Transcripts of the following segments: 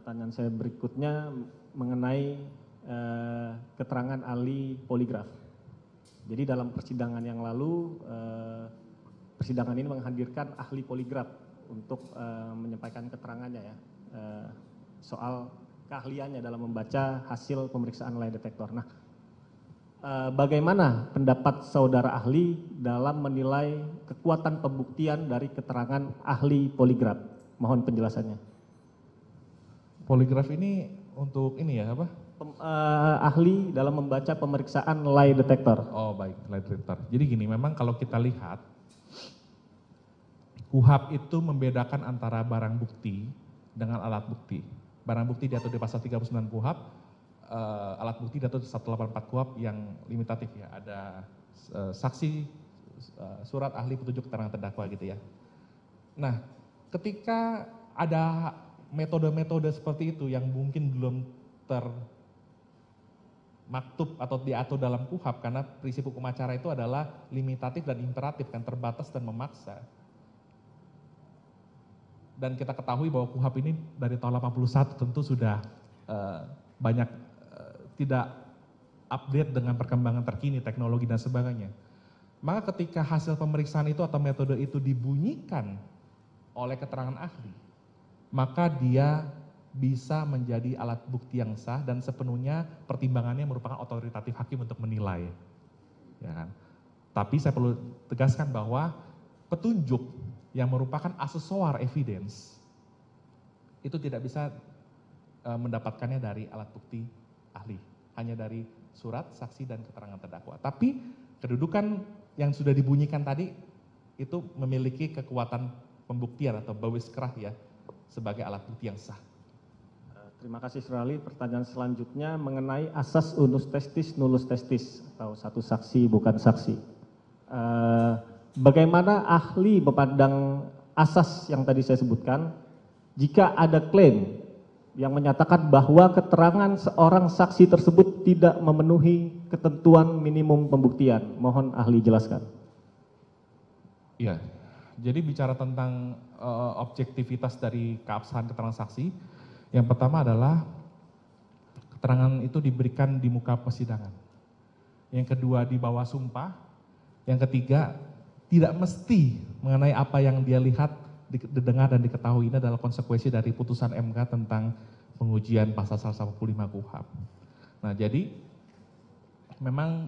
Pertanyaan saya berikutnya mengenai keterangan ahli poligraf. Jadi dalam persidangan yang lalu, persidangan ini menghadirkan ahli poligraf untuk menyampaikan keterangannya ya, soal keahliannya dalam membaca hasil pemeriksaan lie detector. Nah, bagaimana pendapat saudara ahli dalam menilai kekuatan pembuktian dari keterangan ahli poligraf? Mohon penjelasannya. Poligraf ini untuk ini ya apa? Ahli dalam membaca pemeriksaan lie detector. Oh baik, lie detector. Jadi gini, memang kalau kita lihat, KUHP itu membedakan antara barang bukti dengan alat bukti. Barang bukti diatur di pasal 39 KUHP, alat bukti diatur di 184 KUHP yang limitatif ya. Ada saksi, surat ahli petunjuk keterangan terdakwa gitu ya. Nah, ketika ada metode-metode seperti itu yang mungkin belum termaktub atau diatur dalam KUHP, karena prinsip hukum acara itu adalah limitatif dan imperatif, kan terbatas dan memaksa. Dan kita ketahui bahwa KUHP ini dari tahun 81 tentu sudah banyak tidak update dengan perkembangan terkini, teknologi dan sebagainya. Maka ketika hasil pemeriksaan itu atau metode itu dibunyikan oleh keterangan ahli, maka dia bisa menjadi alat bukti yang sah dan sepenuhnya pertimbangannya merupakan otoritatif hakim untuk menilai. Ya kan? Tapi saya perlu tegaskan bahwa petunjuk yang merupakan aksesoar evidence itu tidak bisa mendapatkannya dari alat bukti ahli, hanya dari surat, saksi, dan keterangan terdakwa. Tapi kedudukan yang sudah dibunyikan tadi itu memiliki kekuatan pembuktian atau bawis kerah ya, sebagai alat bukti yang sah. Terima kasih Saudara ahli. Pertanyaan selanjutnya mengenai asas unus testis nullus testis atau satu saksi bukan saksi. Bagaimana ahli memandang asas yang tadi saya sebutkan jika ada klaim yang menyatakan bahwa keterangan seorang saksi tersebut tidak memenuhi ketentuan minimum pembuktian? Mohon ahli jelaskan. Iya, jadi bicara tentang objektivitas dari keabsahan keterangan saksi, yang pertama adalah keterangan itu diberikan di muka persidangan. Yang kedua di bawah sumpah. Yang ketiga tidak mesti mengenai apa yang dia lihat, didengar dan diketahui. Ini adalah konsekuensi dari putusan MK tentang pengujian pasal 185 KUHP. Nah jadi memang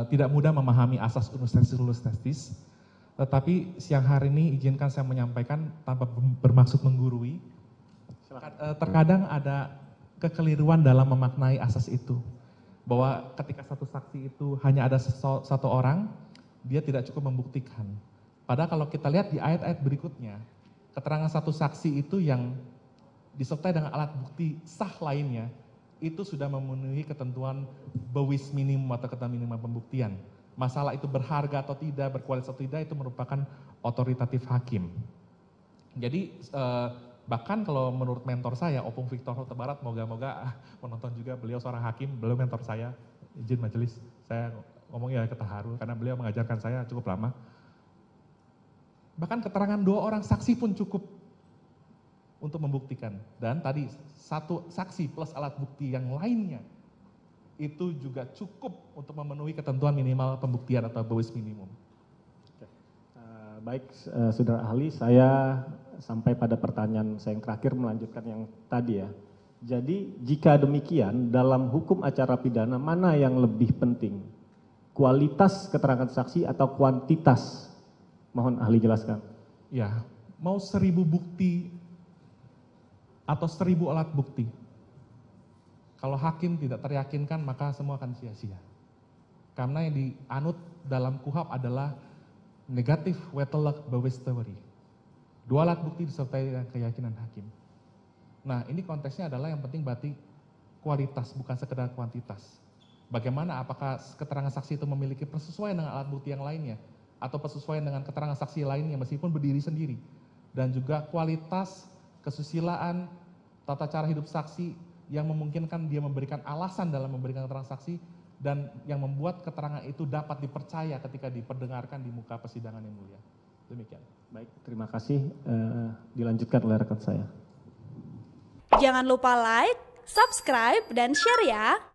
tidak mudah memahami asas unus testis nullus testis. Tetapi siang hari ini izinkan saya menyampaikan tanpa bermaksud menggurui. Terkadang ada kekeliruan dalam memaknai asas itu. Bahwa ketika satu saksi itu hanya ada satu orang, dia tidak cukup membuktikan. Padahal kalau kita lihat di ayat-ayat berikutnya, keterangan satu saksi itu yang disertai dengan alat bukti sah lainnya, itu sudah memenuhi ketentuan bawis minimum atau ketentuan minimum pembuktian. Masalah itu berharga atau tidak, berkualitas atau tidak, itu merupakan otoritatif hakim. Jadi bahkan kalau menurut mentor saya, Opung Victor Huta Barat, moga-moga menonton juga, beliau seorang hakim, beliau mentor saya, izin majelis, saya ngomongnya ketaharu, karena beliau mengajarkan saya cukup lama. Bahkan keterangan 2 orang saksi pun cukup untuk membuktikan. Dan tadi satu saksi plus alat bukti yang lainnya, itu juga cukup untuk memenuhi ketentuan minimal pembuktian atau bawis minimum. Baik, saudara ahli, saya sampai pada pertanyaan saya yang terakhir melanjutkan yang tadi ya. Jadi jika demikian dalam hukum acara pidana mana yang lebih penting? Kualitas keterangan saksi atau kuantitas? Mohon ahli jelaskan. Ya, mau 1000 bukti atau 1000 alat bukti, kalau hakim tidak teryakinkan maka semua akan sia-sia. Karena yang dianut dalam KUHP adalah negatif wettelijk bewijs theory. 2 alat bukti disertai dengan keyakinan hakim. Nah ini konteksnya adalah yang penting berarti kualitas bukan sekedar kuantitas. Bagaimana apakah keterangan saksi itu memiliki persesuaian dengan alat bukti yang lainnya atau persesuaian dengan keterangan saksi lainnya meskipun berdiri sendiri. Dan juga kualitas, kesusilaan, tata cara hidup saksi yang memungkinkan dia memberikan alasan dalam memberikan keterangan saksi dan yang membuat keterangan itu dapat dipercaya ketika diperdengarkan di muka persidangan yang mulia. Demikian. Baik, terima kasih. Dilanjutkan oleh rekan saya. Jangan lupa like, subscribe, dan share ya.